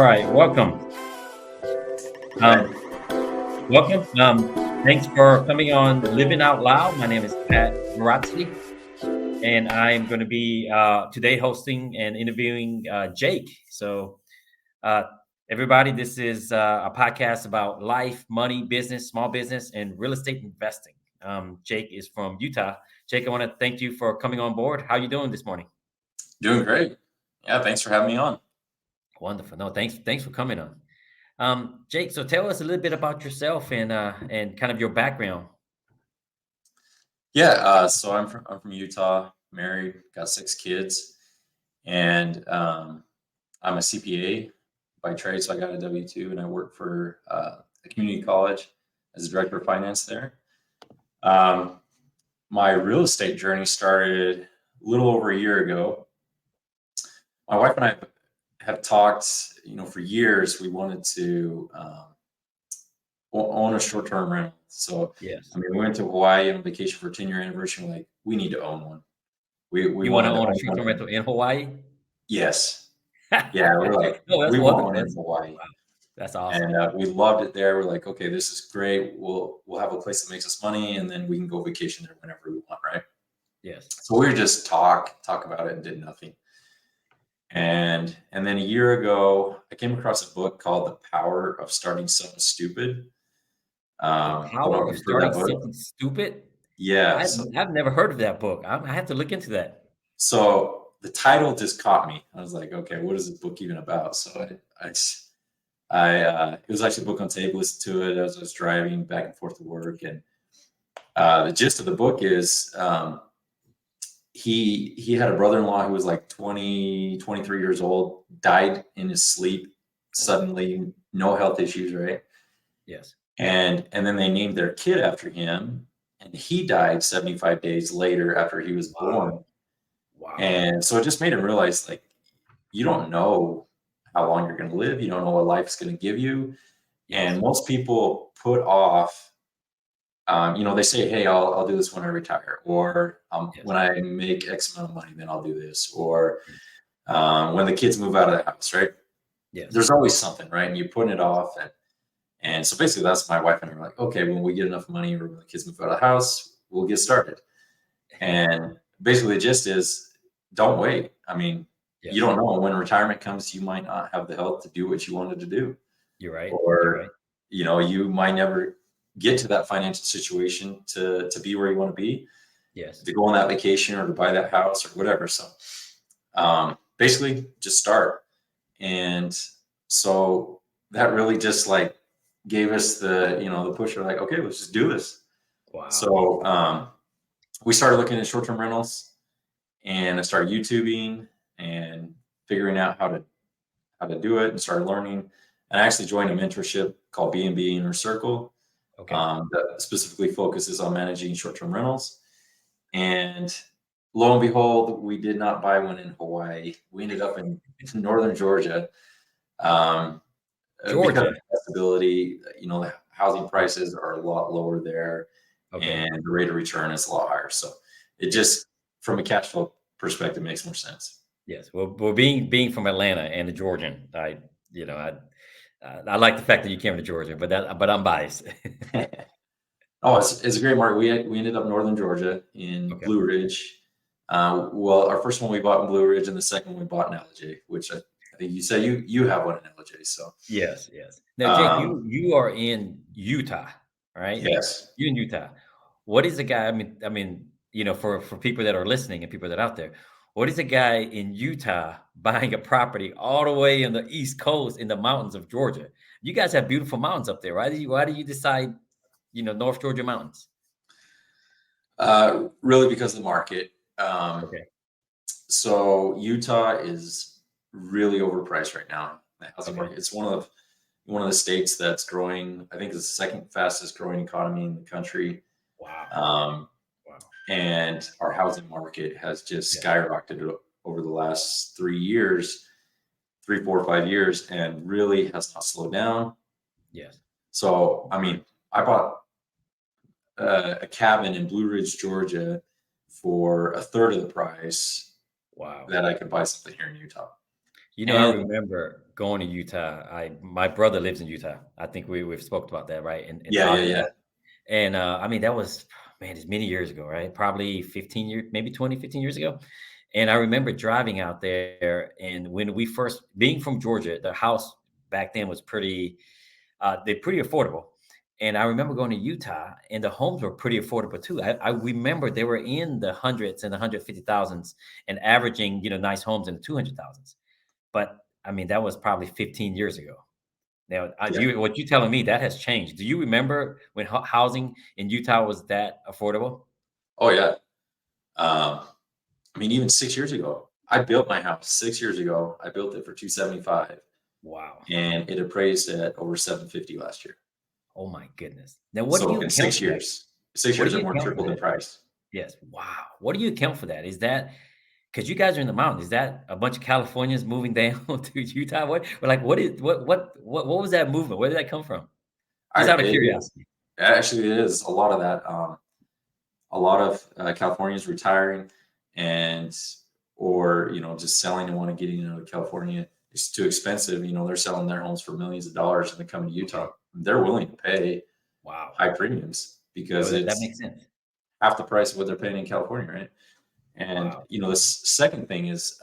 All right, welcome. Right. Um, welcome. Thanks for coming on Living Out Loud. My name is Pat Marazzi, and I'm going to be today hosting and interviewing Jake. Uh, everybody, this is a podcast about life, money, business, small business, and real estate investing. Jake is from Utah. Jake, I want to thank you for coming on board. How you doing this morning? Doing great. Yeah, thanks for having me on. Wonderful. No, thanks for coming on. Jake, so tell us a little bit about yourself and kind of your background. Yeah, so I'm from Utah, married, got 6 kids, and I'm a CPA by trade, so I got a W-2, and I work for a community college as a director of finance there. Um, my real estate journey started a little over a year ago. My wife and I have talked, for years. We wanted to own a short-term rental. So, Yes. I mean, we went to Hawaii on vacation for a 10-year anniversary. We're like, we need to own one. We You want to wanted to own a own short-term one. rental in Hawaii? Yes. Yeah, we're like, No, that's we want wonderful. one in Hawaii. Wow, that's awesome. And we loved it there. We're like, okay, this is great. We'll have a place that makes us money, and then we can go vacation there whenever we want, right? Yes. So we were just talk about it and did nothing. And then a year ago, I came across a book called The Power of Starting Something Stupid. The I don't know power if of you've heard starting that book. something stupid. Yeah. I've never heard of that book. I have to look into that. So the title just caught me. I was like, okay, what is this book even about? So it was actually a book on tape. Listened to it as I was driving back and forth to work, and the gist of the book is he had a brother-in-law who was like 23 years old, died in his sleep Oh, suddenly, no health issues, right? yes. And then they named their kid after him, and he died 75 days later after he was Wow. born. Wow. And so it just made him realize, like, you don't know how long you're going to live. You don't know what life's going to give you. And Yes. most people put off, they say, hey, I'll do this when I retire, or Yes. when I make X amount of money, then I'll do this, or Yes. when the kids move out of the house, right? Yes. There's always something, right? And you're putting it off. And so basically, that's my wife and I were like, okay, when we get enough money or when the kids move out of the house, we'll get started. And basically, the gist is don't wait. I mean, you Yes. don't know when retirement comes, you might not have the health to do what you wanted to do, You're right. You're or right. you might never get to that financial situation to be where you want to be, Yes. to go on that vacation or to buy that house or whatever. So basically, just start. And so that really just like gave us the push. We're like, okay, let's just do this. Wow. So we started looking at short-term rentals, and I started YouTubing and figuring out how to do it, and started learning. And I actually joined a mentorship called B&B Inner Circle, Okay. that specifically focuses on managing short-term rentals. And lo and behold, we did not buy one in Hawaii. We ended up in northern Georgia, um, because of Georgia. accessibility. The housing prices are a lot lower there, Okay. and the rate of return is a lot higher. So it Yes. just, from a cash flow perspective, makes more sense. Yes. Well, being from Atlanta and a Georgian, you know, I like the fact that you came to Georgia, but I'm biased. Oh, it's a great market. We ended up northern Georgia in Okay. Blue Ridge. Well, our first one we bought in Blue Ridge, and the second one we bought in Ellijay, which I think you said you have one in Ellijay. So Yes. Yes. Now, Jake, um, you are in Utah, right? yes. You in Utah. What is a guy? For people that are listening and people that are out there, what is a guy in Utah buying a property all the way on the East Coast in the mountains of Georgia? You guys have beautiful mountains up there. Why do you decide, North Georgia mountains? Really because of the market. Okay. So Utah is really overpriced right now. The housing Okay. market. It's one of the states that's growing. I think it's the second fastest growing economy in the country. Wow. Um, Wow. and our housing market has just Yes. skyrocketed over the last 3 years, 3, 4, 5 years, and really has not slowed down. Yes. So, I mean, I bought a cabin in Blue Ridge, Georgia, for a third of the price Wow. that I could buy something here in Utah. I And remember going to Utah. My brother lives in Utah. I think we've spoke about that, right? And yeah, yeah, talked yeah, about. And I mean, that was man, it's many years ago, right? Probably 15 years, maybe 20, 15 years ago. And I remember driving out there, and when we first being from Georgia, the house back then was they're pretty affordable. And I remember going to Utah, and the homes were pretty affordable too. I remember they were in the hundreds and the 150,000s, and averaging nice homes in the 200,000s. But I mean, that was probably 15 years ago. Now, yeah. what you telling me that has changed. Do you remember when housing in Utah was that affordable? Oh yeah. Um, I mean, even 6 years ago, I built my house 6 years ago. I built it for 275, Wow. and it appraised at over 750 last year. Oh my goodness. Now, what do So you in account six for that? years, six What do years, you it more than account for tripled in that? price. Yes. Wow. What do you account for that? Is that because you guys are in the mountains? Is that a bunch of Californians moving down to Utah? What was that movement? Where did that come from? I Just out of it is curiosity. actually it is a lot of that. A lot of Californians retiring, and or just selling and want to get out of California. It's too expensive. They're selling their homes for millions of dollars and they're coming to Utah. Okay. They're willing to pay Wow. high premiums Well, because that it's makes sense. half the price of what they're paying in California, right? And Wow. the second thing is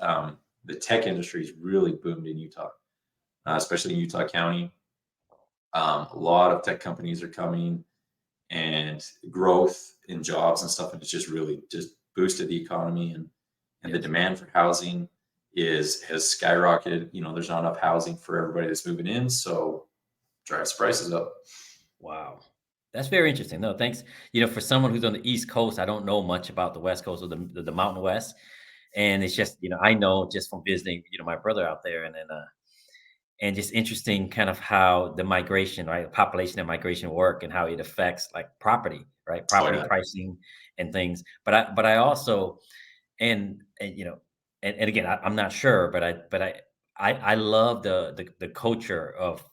the tech industry is really boomed in Utah, especially in Utah County. A lot of tech companies are coming, and growth in jobs and stuff, and it's just really just boosted the economy, and the Yes. demand for housing is has skyrocketed. There's not enough housing for everybody that's moving in, so drives prices up. Wow. That's very interesting. No, thanks. For someone who's on the East Coast, I don't know much about the West Coast or the Mountain West. And it's just, I know just from visiting, my brother out there, and then and just interesting kind of how the migration, right? Population and migration work, and how it affects like property, right? Oh Property yeah, pricing and things. But I also and again, I'm not sure, but I love the culture of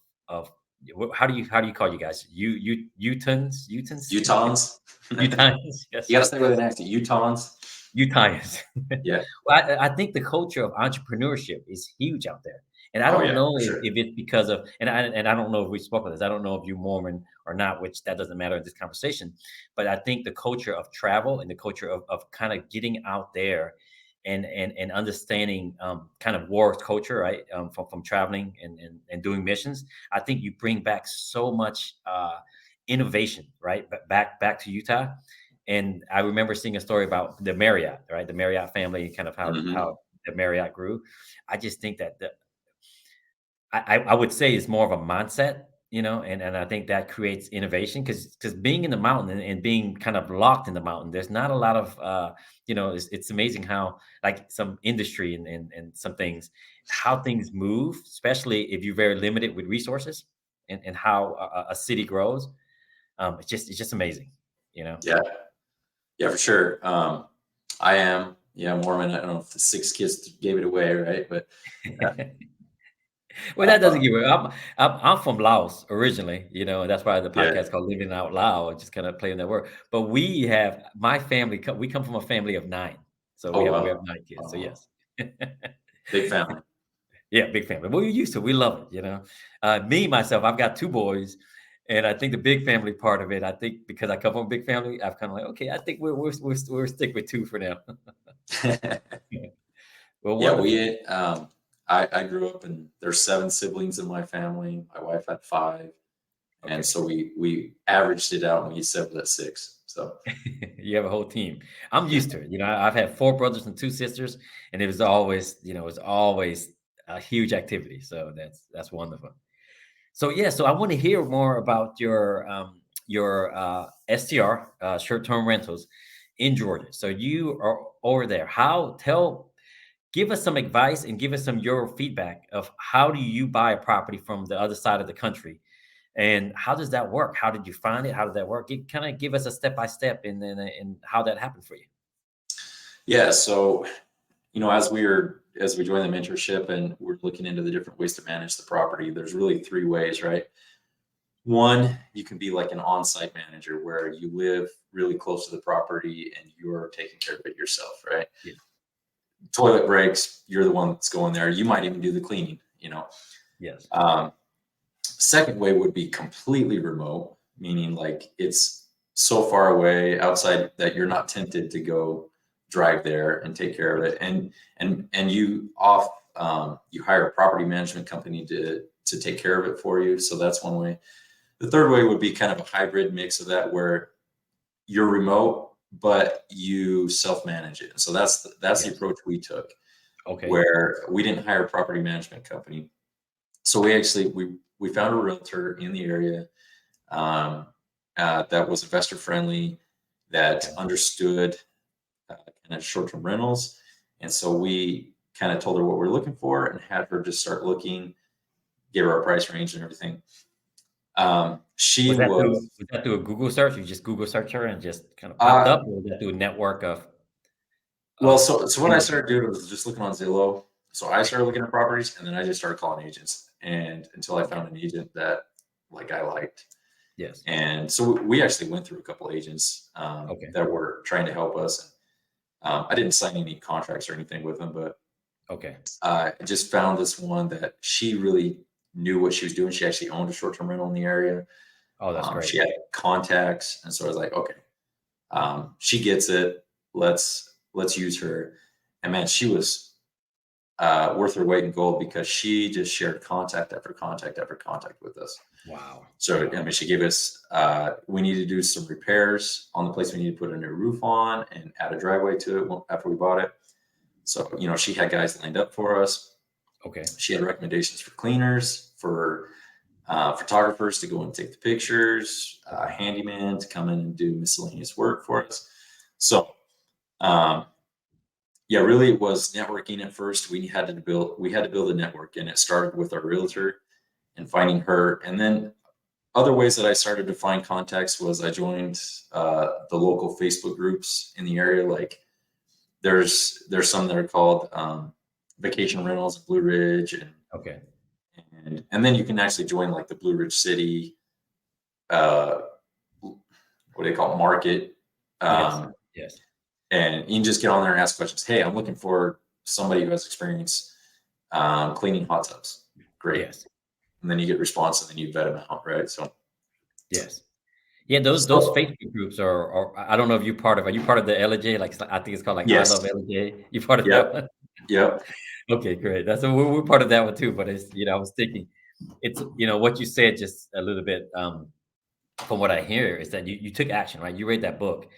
how do you call you guys? Utahns, Utahns. Utahns, You yes. got to stay with an accent. Utahns. Utahns. Yeah. Well, I think the culture of entrepreneurship is huge out there, and I Oh don't yeah, know for if sure. it's because of, and I don't know if we spoke about this. I don't know if you're Mormon or not, which that doesn't matter in this conversation. But I think the culture of travel and the culture of kind of getting out there and understanding kind of war culture, right? From traveling and doing missions, I think you bring back so much innovation, right? Back to Utah. And I remember seeing a story about the Marriott, right? The Marriott family, kind of Hmm. how the Marriott grew. I just think that I would say it's more of a mindset, and I think that creates innovation because being in the mountain and being kind of locked in the mountain, there's not a lot of it's amazing how like some industry and some things, how things move, especially if you're very limited with resources, and how a city grows. It's just amazing, you know. Yeah, yeah, for sure. I am, yeah, Mormon. I don't know if the six kids gave it away, right? But Well, that doesn't uh, give it. I'm from Laos originally, and that's why the yeah. podcast called "Living Out Loud," just kind of playing that word. But we have my family. We come from a family of 9, so we Oh have we have wow. 9 kids. So Uh, yes, Big family. yeah, big family. Well, we're used to. It. We love it. Me myself, I've got 2 boys, and I think the big family part of it. I think because I come from a big family, I've kind of like, okay, I think we're stick with 2 for now. Well, Yeah, wonderful. I grew up and there's 7 siblings in my family. My wife had 5, and Okay. so we averaged it out and we settled at 6. So You have a whole team. I'm used to it. I've had 4 brothers and 2 sisters, and it was always a huge activity. So that's wonderful. So yeah, so I want to hear more about your STR, short-term rentals in Georgia. So you are over there. Give us some advice and give us some your feedback of how do you buy a property from the other side of the country, and how does that work? How did you find it? How did that work? Kind of give us a step by step and how that happened for you. yeah, so as we join the mentorship and we're looking into the different ways to manage the property, there's really 3 ways, right? One, you can be like an on-site manager where you live really close to the property and you're taking care of it yourself, right? Yeah. toilet breaks, you're the one that's going there. You might even do the cleaning, you know. Yes. Second way would be completely remote, meaning like it's so far away outside that you're not tempted to go drive there and take care of Yes. it. And you hire a property management company to take care of it for you. So that's one way. The third way would be kind of a hybrid mix of that, where you're remote but you self-manage it. So that's the Yes. approach we took, Okay. where we didn't hire a property management company. So we found a realtor in the area, um, that was investor friendly, that Okay. understood kind of short-term rentals, and so we kind of told her what we're looking for and had her just start looking, give her a price range and everything. She was Was that through a Google search? You just Google search her and just kind of popped uh, up, or was that through a network well, of so what I industry? started doing was just looking on Zillow. So I started looking at properties, and then I just started calling agents, and until I Okay. found an agent that like I liked. Yes. And so we actually went through a couple agents, Okay. that were trying to help us. I didn't sign any contracts or anything with them, but Okay. I just found this one that she really knew what she was doing. She actually owned a short-term rental in the area. Oh, that's great. She had contacts, and so I was like, okay, she gets it. Let's use her. And man, she was worth her weight in gold, because she just shared contact after contact after contact with us. Wow. So, I Wow. mean, she gave us, we needed to do some repairs on the place. We needed to put a new roof on and add a driveway to it after we bought it. So, she had guys lined up for us. Okay. She had recommendations for cleaners, for photographers to go and take the pictures, Okay. handyman to come in and do miscellaneous work for us. So, um, yeah, really it was networking at first. We had to build a network, and it started with our realtor and finding her. And then other ways that I started to find contacts was I joined the local Facebook groups in the area. Like there's some that are called Vacation Rentals in Blue Ridge, Okay. and then you can actually join like the Blue Ridge City, uh, what do they call it, market, Yes. um, Yes. and you can just get on there and ask questions. Hey, I'm looking for somebody who has experience cleaning hot tubs. Great, Yes. and then you get response, and then you vet them out, right? So, Yes. Yeah, those so Facebook groups are I don't know if you're part of, are you part of the Ellijay? Like, I think it's called like I yes, Love Ellijay. You part of that yep, one? yep, Okay, great. That's we're part of that one too. But it's I was thinking, it's what you said just a little bit. From what I hear is that you took action, right? You read that book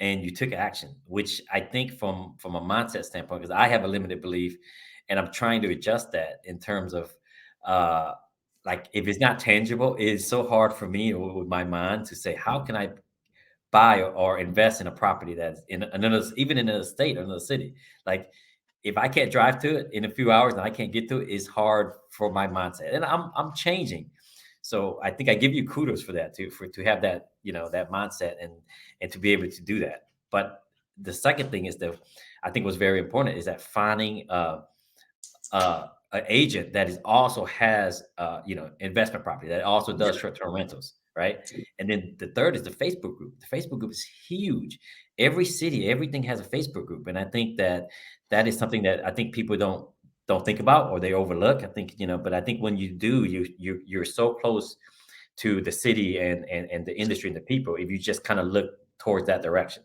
and you took action, which I think from a mindset standpoint, because I have a limited belief, and I'm trying to adjust that in terms of uh like if it's not tangible, it is so hard for me with my mind to say how can I buy or invest in a property that's in another, even in a state or another city. Like if I can't drive to it in a few hours and I can't get to it, it's hard for my mindset. And I'm changing. So I think I give you kudos for that too, for to have that, that mindset and to be able to do that. But the second thing is that I think was very important is that finding an agent that is also has investment property that also does yeah, short-term rentals, right? And then the third is the Facebook group. The Facebook group is huge. Every city, everything has a Facebook group, and I think that that is something that I think people don't think about or they overlook. I think but I think when you do, you're so close to the city and the industry and the people. If you just kind of look towards that direction,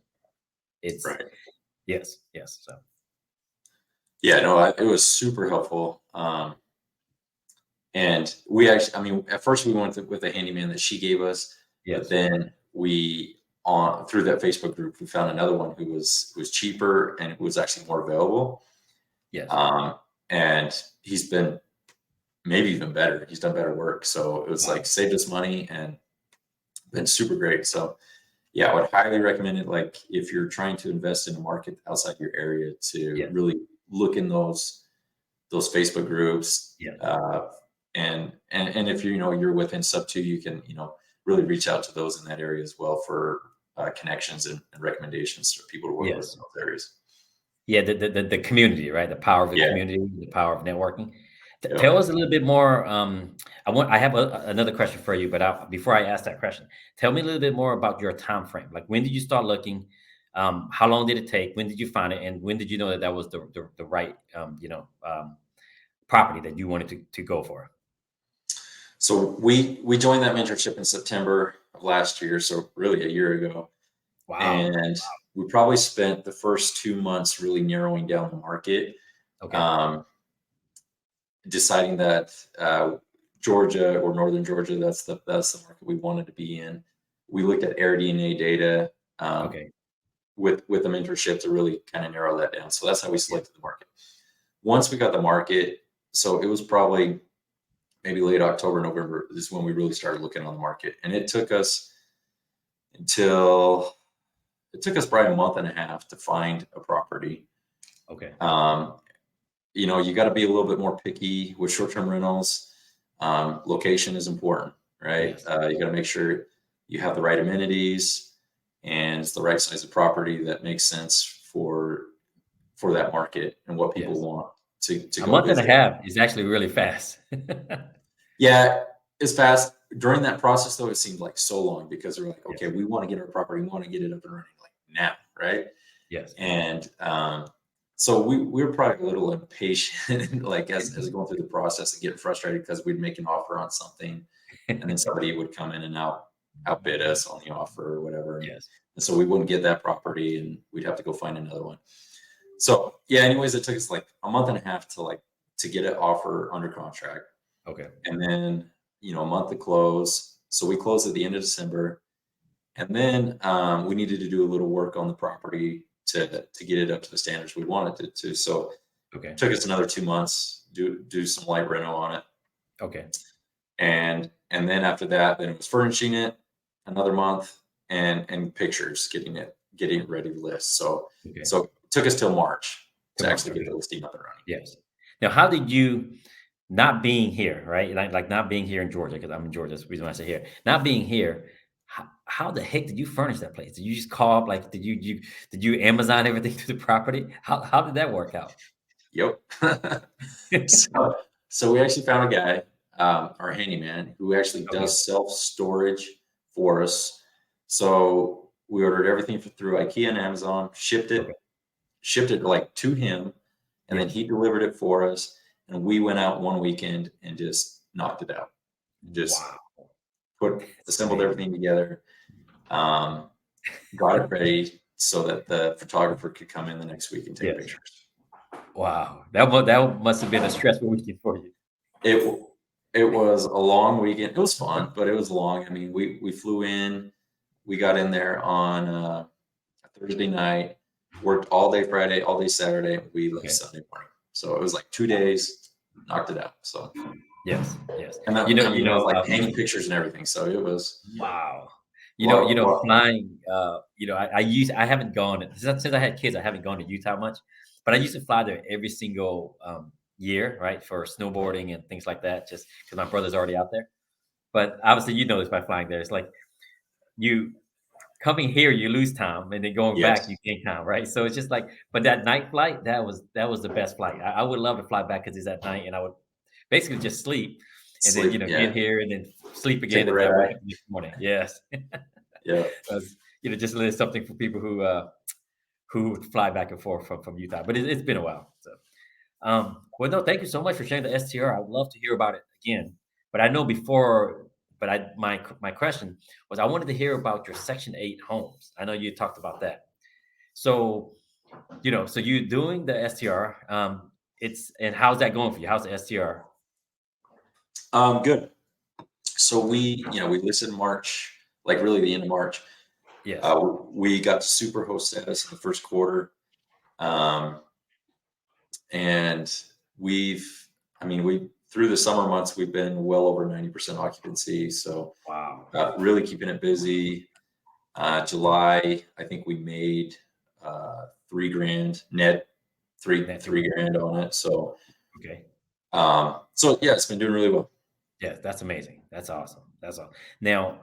it's right. yes. So Yeah, no, it was super helpful. And we actually, I mean, at first we went with a handyman that she gave us, but yes, then we on through that Facebook group we found another one who was cheaper and it was actually more available. yes, Um, and he's been maybe even better. He's done better work, so it was like wow, saved us money and been super great. So yeah, I would highly recommend it. Like if you're trying to invest in a market outside your area, to yes, really look in those Facebook groups. yes. And if you're within sub two, you can really reach out to those in that area as well for connections and recommendations for people to work with Yes. in those areas. Yeah, the community, right? The power of the Yeah, community, the power of networking. yeah. Tell us a little bit more. I have another question for you, but before I ask that question, tell me a little bit more about your time frame. Like, when did you start looking? How long did it take? When did you find it? And when did you know that that was the right, property that you wanted to go for? So we joined that mentorship in September of last year, so really a year ago. Wow. And we probably spent the first 2 months really narrowing down the market, Okay. um, deciding that Georgia or Northern Georgia, that's the market we wanted to be in. We looked at AirDNA data Okay. with the mentorship to really kind of narrow that down. So that's how we Yeah. selected the market. Once we got the market, so it was probably maybe late October, November is when we really started looking on the market. And until it took us probably a month and a half to find a property. Okay. Um, you got to be a little bit more picky with short-term rentals. Location is important, right? Yes. You got to make sure you have the right amenities and it's the right size of property that makes sense for that market and what people Yes. want to A go month and a visit. half is actually really fast. Yeah, it's fast. During that process, though, it seemed like so long because they're like, okay, Yes. we want to get our property, we want to get it up and running like now, right? Yes. And so we were probably a little impatient, like as going through the process and getting frustrated because we'd make an offer on something, and then somebody would come in and outbid us on the offer or whatever, Yes. and so we wouldn't get that property, and we'd have to go find another one. So yeah, anyways, it took us like a month and a half to get an offer under contract, Okay. and then a month to close. So we closed at the end of December, and then we needed to do a little work on the property to get it up to the standards we wanted it to. So Okay. it took us another 2 months do some light reno on it, Okay. and then after that, then it was furnishing it another month and pictures, getting it ready to list. So Okay. so it took us till March To to March. actually get Okay. the listing up and running. Yes. Now, how did you, not being here, right? Like not being here in Georgia, because I'm in Georgia. That's the reason why I say here. Not being here, how the heck did you furnish that place? Did you just call up? Like, did you Amazon everything to the property? How did that work out? Yep. so so we actually found a guy, our handyman, who actually Okay. does self storage for us. So we ordered everything through IKEA and Amazon, Okay. shipped it like to him, and then Yes. he delivered it for us. And we went out one weekend and just knocked it out. Just Wow. It's assembled amazing. everything together, um, got it ready so that the photographer could come in the next week and take Yes. pictures. Wow. That must have been a stressful weekend for you. It it was a long weekend. It was fun, but it was long. I mean, we flew in, we got in there on a Thursday night, worked all day Friday, all day Saturday. We left Okay. Sunday morning, so it was like 2 days, knocked it out. So, Yes. Yes. and You that know. I You mean that was know. like hanging pictures and everything. So it was Wow. a lot of Flying, I haven't gone since I had kids, I haven't gone to Utah much, but I used to fly there every single year, right, for snowboarding and things like that, just because my brother's already out there. But obviously, you know this by flying there. It's like you coming here, you lose time, and then going back, you yes, gain time, right? So it's just like, but that night flight, that was the best flight. I would love to fly back because it's at night, and I would basically just sleep, and then sleep, get yeah, here and then sleep take again the until red I wake eye, up the next morning. Yes. yeah. Just a little something for people who fly back and forth from Utah. But it's been a while. So, well, no, thank you so much for sharing the STR. I'd love to hear about it again. But I know before, but my question was I wanted to hear about your Section 8 homes. I know you talked about that. So, so you're doing the STR. And how's that going for you? How's the STR? Good. So we listed in March, like really the end of March. Yes. We got to super host status in the first quarter. Um, and we through the summer months, we've been well over 90% occupancy. So Wow. really keeping it busy. July, I think we made 3 grand net, That three. three grand on it. So Okay. yeah, it's been doing really well. Yes, that's amazing. That's awesome. That's awesome. Now,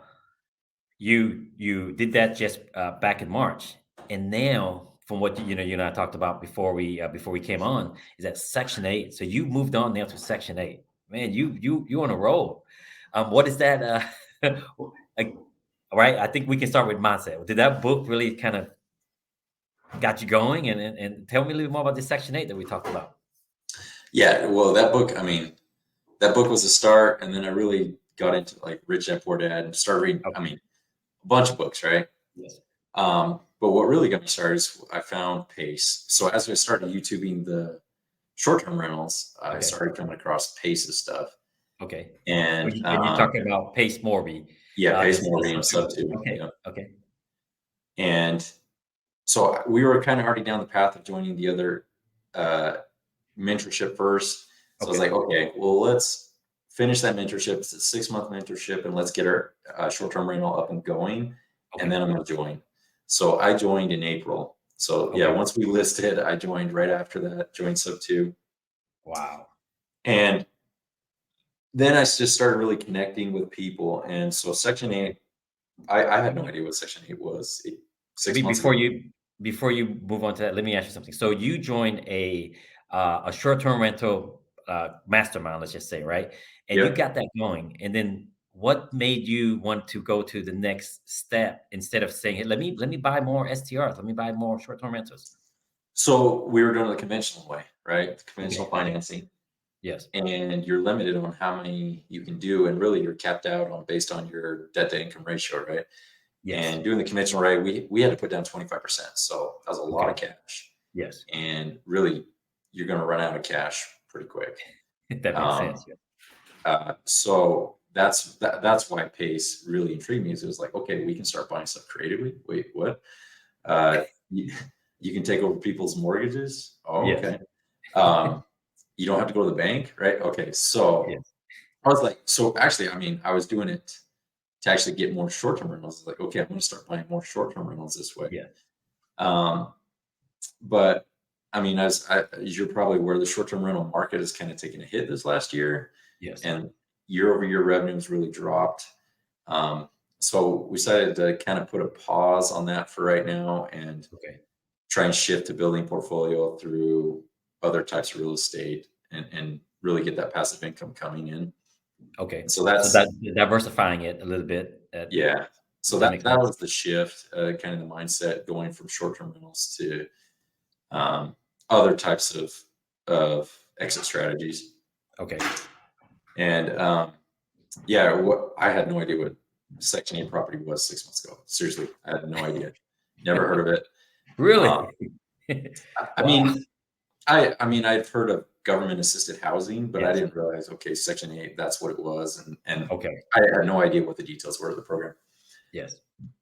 you did that just back in March, and now from what you and I talked about before we came on, is that Section 8. So you moved on now to Section 8. Man, you on a roll. What is that? Like, all right, I think we can start with mindset. Did that book really kind of got you going, and tell me a little more about this Section 8 that we talked about. Yeah, well, that book, I mean, that book was a start, and then I really got into like Rich Dad Poor Dad and started reading, I Okay. mean, a bunch of books, right? Yes. But what really got me started is I found Pace. So as I started YouTubing the short-term rentals, I Okay. started coming across Pace's stuff. Okay. And And you're talking about Pace Morby. yeah, Pace This more is being sub two. okay. Yeah. Okay. And so we were kind of already down the path of joining the other uh, mentorship first. So I was like, Okay. okay, well, let's finish that mentorship. It's a 6-month mentorship, and let's get our short-term rental up and going, and Okay. then I'm going to join. So I joined in April. So yeah, Okay. once we listed, I joined right after that, joined sub two, Wow. and then I just started really connecting with people. And so Section Okay. 8, I had no idea what Section 8 was six months ago. Before you move on to that, let me ask you something. So you joined a short-term rental mastermind, let's just say, right? And you Yep. got that going. And then what made you want to go to the next step instead of saying, hey, let me buy more STRs, let me buy more short-term rentals? So we were doing it the conventional way, right? The conventional Okay. Okay. financing. Yes. And you're limited on how many you can do, and really you're capped out on based on your debt to income ratio, right? Yes. And doing the conventional rate, we had to put down 25%. So that was a lot of Okay. cash. Yes. And really, you're going to run out of cash pretty quick. That makes Um, sense. Yeah. so that's why Pace really intrigued me. Is it was like, okay, we can start buying stuff creatively. Wait, what? Uh, you, you can take over people's mortgages. Oh, Yes. okay. Um, you don't have to go to the bank, right? Okay, so Yes. I was like, so actually, I mean, I was doing it to actually get more short-term rentals. Like, okay, I'm going to start buying more short-term rentals this way. Yeah. Um, but I mean, as you're probably aware, the short-term rental market has kind of taken a hit this last year, Yes. and year-over-year revenue has really dropped. Um, so we decided to kind of put a pause on that for right now and Okay. try and shift to building portfolio through other types of real estate and really get that passive income coming in. Okay. And so So that that's diversifying it a little bit. yeah. So That makes that sense. was the shift, kind of the mindset going from short-term rentals to um, other types of exit strategies. Okay. And yeah, what I had no idea what Section 8 property was 6 months ago. Seriously, I had no idea. Never heard of it. Um, Really? I Wow. mean, I mean, I've heard of government assisted housing, but I Yes. didn't realize, okay, Section 8, that's what it was. And Okay. I had no idea what the details were of the program. Yes.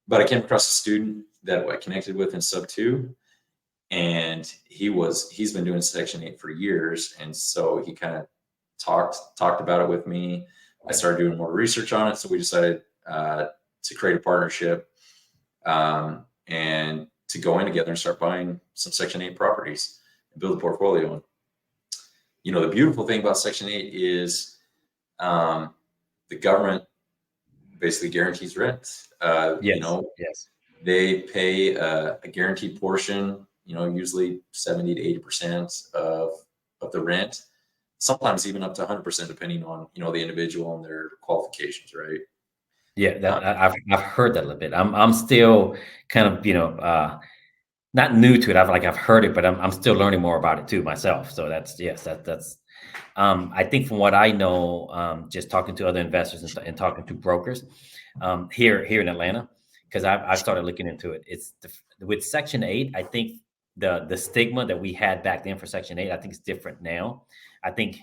But I came across a student that I connected with in sub two, and he's been doing Section 8 for years. And so he kind of talked about it with me. I Okay. started doing more research on it. So we decided to create a partnership and to go in together and start buying some Section 8 properties and build a portfolio. And the beautiful thing about Section 8 is um, the government basically guarantees rent. Yes. Yes. They pay a guaranteed portion, usually 70 to 80% of the rent, sometimes even up to 100%, depending on, the individual and their qualifications, right? Yeah. Uh, I've heard that a little bit. I'm still kind of not new to it. I've heard it, but I'm still learning more about it too myself. So that's yes. That's I think from what I know, just talking to other investors and talking to brokers here in Atlanta, because I've started looking into it. With Section 8. I think the stigma that we had back then for Section 8, I think it's different now. I think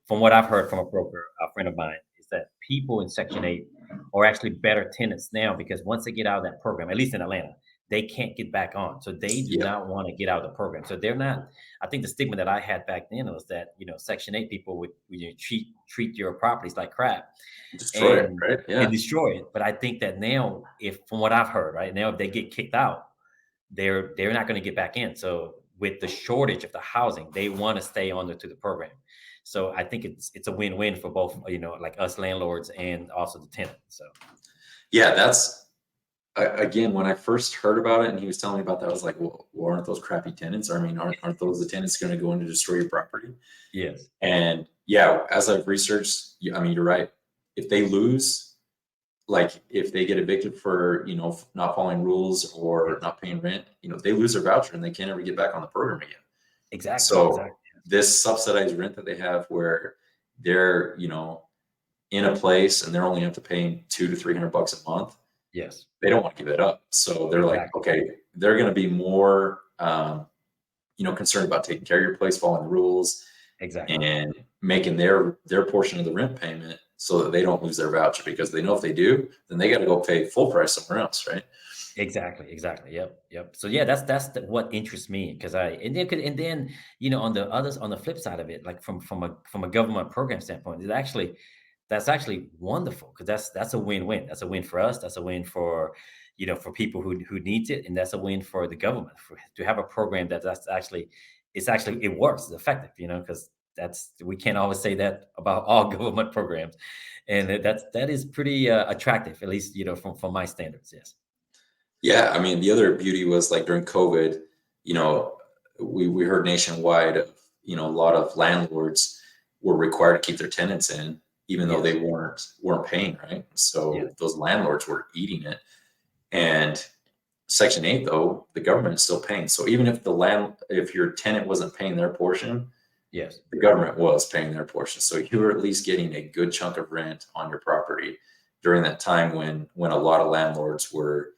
from what I've heard from a broker, a friend of mine, is that people in Section 8 are actually better tenants now because once they get out of that program, at least in Atlanta, they can't get back on. So they do yeah, not want to get out of the program. So they're not. I think the stigma that I had back then was that Section 8 people would treat your properties like crap destroy it, and right? Yeah, destroy it. But I think that now, if from what I've heard, right now, if they get kicked out, they're not going to get back in. So with the shortage of the housing, they want to stay on to the program. So I think it's a win-win for both, like us landlords and also the tenant. So yeah. That's again when I first heard about it, and he was telling me about that. I was like, well, aren't those crappy tenants? I mean, aren't those the tenants going to go in to destroy your property? yes, And yeah, as I've researched, I mean, you're right. If they lose, like if they get evicted for, not following rules or Yes. not paying rent, they lose their voucher and they can't ever get back on the program again. Exactly. So Exactly. this subsidized rent that they have where they're, in a place and they're only have to pay 200 to 300 bucks a month, Yes. they don't want to give it up. So they're like, Exactly. okay, they're going to be more, concerned about taking care of your place, following the rules, Exactly. and making their portion of the rent payment so that they don't lose their voucher because they know if they do, then they got to go pay full price somewhere else, right? Exactly, exactly. Yep, yep. So yeah, what interests me because and then on the flip side of it, like from a government program standpoint, that's actually wonderful because that's a win-win. That's a win for us. That's a win for for people who needs it, and that's a win for the government to have a program that's actually it works. It's effective. Because that's we can't always say that about all government programs, and that is pretty attractive, at least from my standards. Yes. Yeah, I mean, the other beauty was like during COVID, you know, we heard nationwide, a lot of landlords were required to keep their tenants in, even though they Yes. weren't paying, right? Yes. So those landlords were eating it. And Section 8, though, the government is still paying. So even if your tenant wasn't paying their portion, Yes. the government was paying their portion. So you were at least getting a good chunk of rent on your property during that time when a lot of landlords were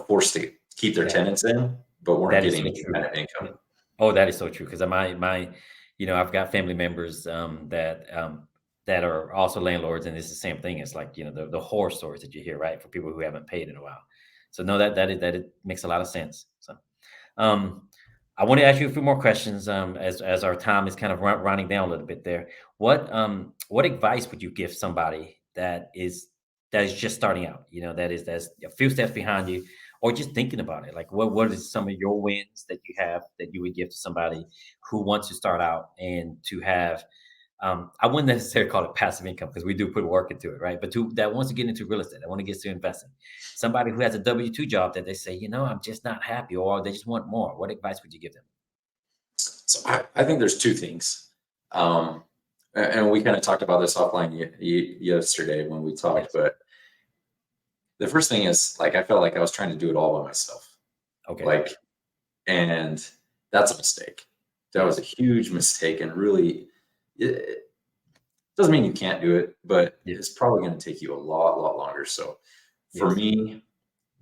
forced to keep their That tenants in, but weren't that is getting so any true. kind of income. Yeah. Oh, that is so true. Because I've got family members, that are also landlords, and it's the same thing. It's like, the horror stories that you hear, right? For people who haven't paid in a while. So no, that it makes a lot of sense. So, um, I want to ask you a few more questions, as our time is kind of running down a little bit there. What advice would you give somebody that is just starting out? That's a few steps behind you, or just thinking about it. Like, what is some of your wins that you have that you would give to somebody who wants to start out and to have I wouldn't necessarily call it passive income because we do put work into it, right? But that wants to get into real estate, that want to get to investing. Somebody who has a W-2 job that they say, I'm just not happy, or they just want more. What advice would you give them? So I think there's two things. Um, and we kind of talked about this offline yesterday when we talked, Yes. but the first thing is like I felt like I was trying to do it all by myself. Okay. Like, and that's a mistake. That was a Yes. huge mistake, and really, it doesn't mean you can't do it, but Yeah. it's probably going to take you a lot longer. So, for Yes. me,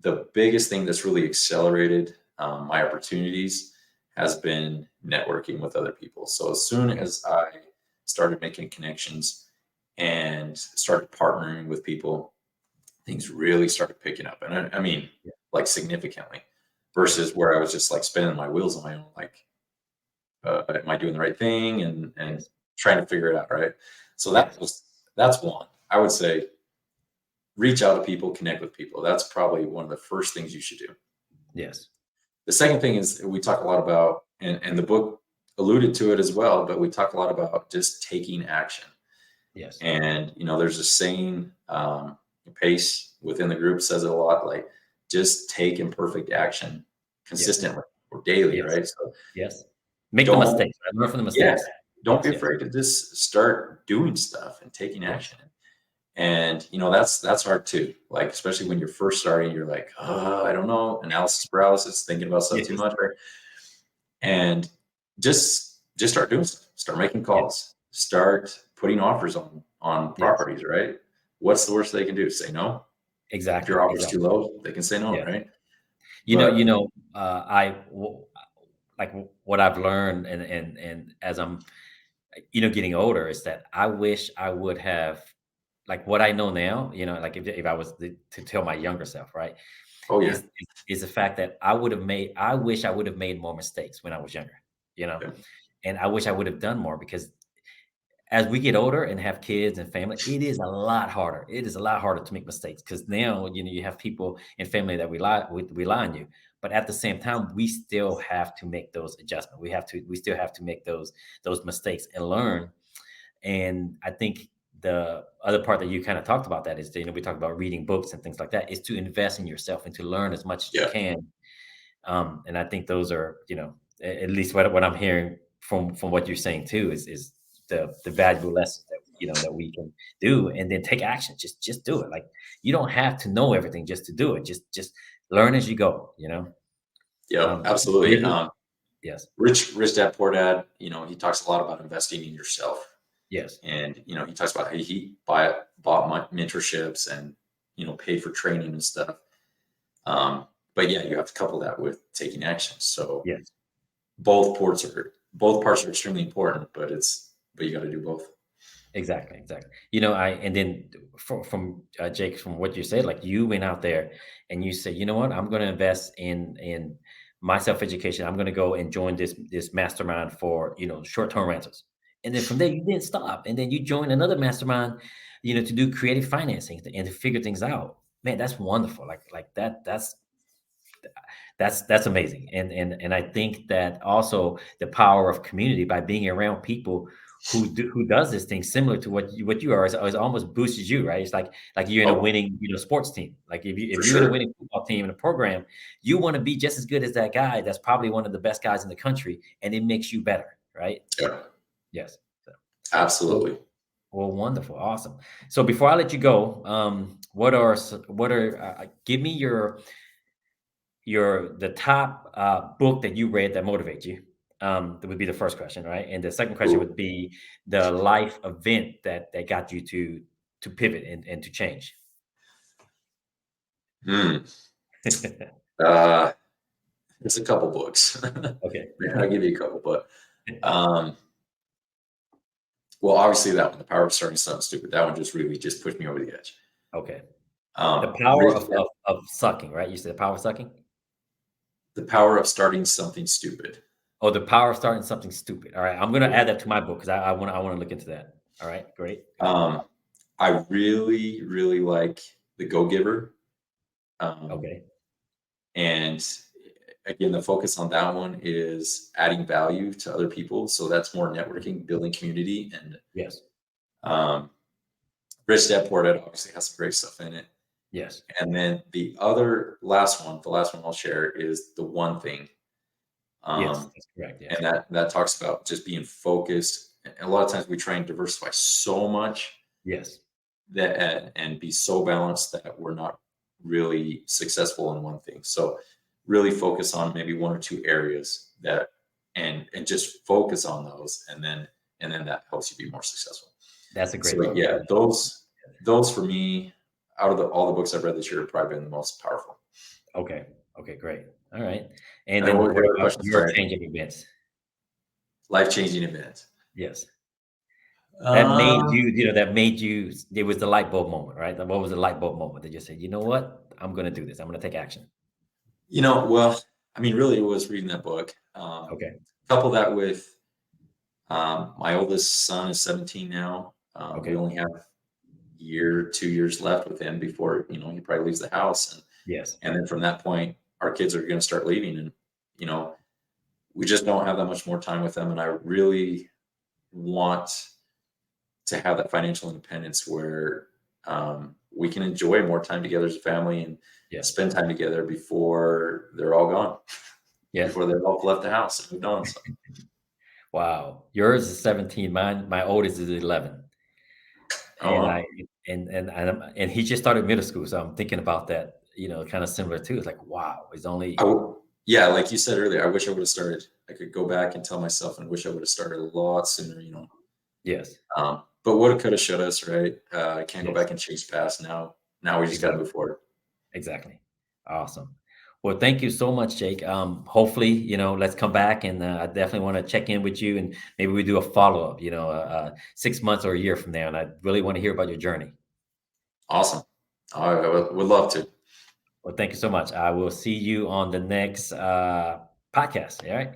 the biggest thing that's really accelerated my opportunities has been networking with other people. So as soon Okay. as I started making connections and started partnering with people, things really started picking up. And I mean, Yeah. like significantly versus Yes. where I was just like spinning my wheels on my own, like, am I doing the right thing? And Yes. trying to figure it out. Right. So Yes. that's one. I would say reach out to people, connect with people. That's probably one of the first things you should do. Yes. The second thing is we talk a lot about, and the book alluded to it as well, but we talk a lot about just taking action. Yes. And, there's a saying, Pace within the group says it a lot, like just take imperfect action Yes. consistently or daily, Yes. right? So Yes. Make the don't, mistakes. Right? Learn from the yeah, mistakes. don't be Yes. Yes. afraid to just start doing stuff and taking Yes. action. And that's hard too. Like especially when you're first starting, you're like, I don't know, analysis paralysis, thinking about stuff too Yes. much, right? And just start doing stuff. Start making Yes. calls. Start putting offers on Yes. properties, right? What's the worst they can do? Say no. If Exactly. your offer's too Exactly. low, they can say no, Yes. right? You know, you But know, like what I've learned, and as I'm getting older, is that I wish I would have, like, what I know now, like if I was to tell my younger self, right, oh yeah, is the fact that I wish I would have made more mistakes when I was younger, you know, yeah, and I wish I would have done more because as we get older and have kids and family, it is a lot harder. It is a lot harder to make mistakes because now, you have people in family that rely on you. But at the same time, we still have to make those adjustments. We still have to make those mistakes and learn. And I think the other part that you kind of talked about that is, we talked about reading books and things like that, is to invest in yourself and to learn as much as you yeah. can. And I think those are, at least what I'm hearing from what you're saying too, is the valuable lessons that we can do, and then take action. Just do it. Like, you don't have to know everything just to do it. Just learn as you go. Yep, absolutely. Really, yes, Rich Dad Poor Dad, he talks a lot about investing in yourself. yes, And, he talks about how he bought mentorships and, paid for training and stuff. But yeah, you have to couple that with taking action. So yes. both parts are extremely important, but you got to do both. Exactly, exactly. I and then from Jake, from what you said, like, you went out there and you said, you know what, I'm going to invest in my self education. I'm going to go and join this mastermind for short term rentals, and then from there you didn't stop, and then you joined another mastermind, to do creative financing and to figure things out. Man, that's wonderful. Like that. That's amazing, and I think that also the power of community, by being around people who does this thing similar to what you are, is almost boosted you, right? It's like you're in a Oh, winning sports team. Like, if for you're in a sure. winning football team in a program, you want to be just as good as that guy that's probably one of the best guys in the country, and it makes you better, right? Yeah, Yes. So, well, absolutely. well, wonderful, awesome. So before I let you go, give me the top book that you read that motivates you. That would be the first question, right? And the second question Ooh. would be the life event that got you to pivot and to change. Hmm. Uh, There's a couple books. Okay. I'll give you a couple, but um, well, obviously that one, The Power of Starting Something Stupid, that one just really just pushed me over the edge. Okay. The Um, power Rich of sucking, right? You said the power of sucking. The Power of Starting Something Stupid. Oh, the power of starting something stupid. All right, I'm gonna Yeah. add that to my book because I want to look into that. All right, great, great. Um, I really, really like The Go Giver. Um, Okay. and again, the focus on that one is adding value to other people. So that's more networking, building community, and Yes. um, Rich Dad Poor Dad obviously has some great stuff in it. Yes. And then the last one I'll share is The One Thing. Yes. Um, That's correct. Yes. and that talks about just being focused. And a lot of times we try and diversify so much Yes. that and be so balanced that we're not really successful in one thing. So really focus on maybe one or two areas that and just focus on those, and then that helps you be more successful. That's a great So book. yeah, those for me, out of all the books I've read this year, have probably been the most powerful. Okay. Okay, great. All right. And And then what then was the what other about question? your Sorry. changing events? Life changing events. Yes. Um, That made you, it was the light bulb moment, right? What was the light bulb moment that you said, you know what? I'm going to do this. I'm going to take action. well, I mean, really, it was reading that book. Okay. Couple that with my oldest son is 17 now. We Okay. only have 2 years left with him before he probably leaves the house, and Yes. and then from that point, our kids are going to start leaving, and you know we just don't have that much more time with them. And I really want to have that financial independence where we can enjoy more time together as a family and Yes. spend time together before they're all gone, Yes. before they've all left the house and moved on. So, Wow. Yours is 17. My oldest is 11. oh And I, well. and he just started middle school. So I'm thinking about that, kind of similar too. It's like, wow, it's only, Yeah, like you said earlier, I wish I would have started. I could go back and tell myself and wish I would have started a lot sooner. yes. But woulda, coulda, shoulda, right? I can't go Yes. back and change past now. Now we just got to Exactly. move forward. Exactly. Awesome. Well, thank you so much, Jake. Hopefully, let's come back, and I definitely want to check in with you, and maybe we do a follow up, 6 months or a year from now. And I really want to hear about your journey. Awesome. I would love to. Well, thank you so much. I will see you on the next podcast. All right.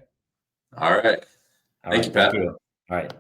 All right. All Thank you, right. Thank Pat. you. All right.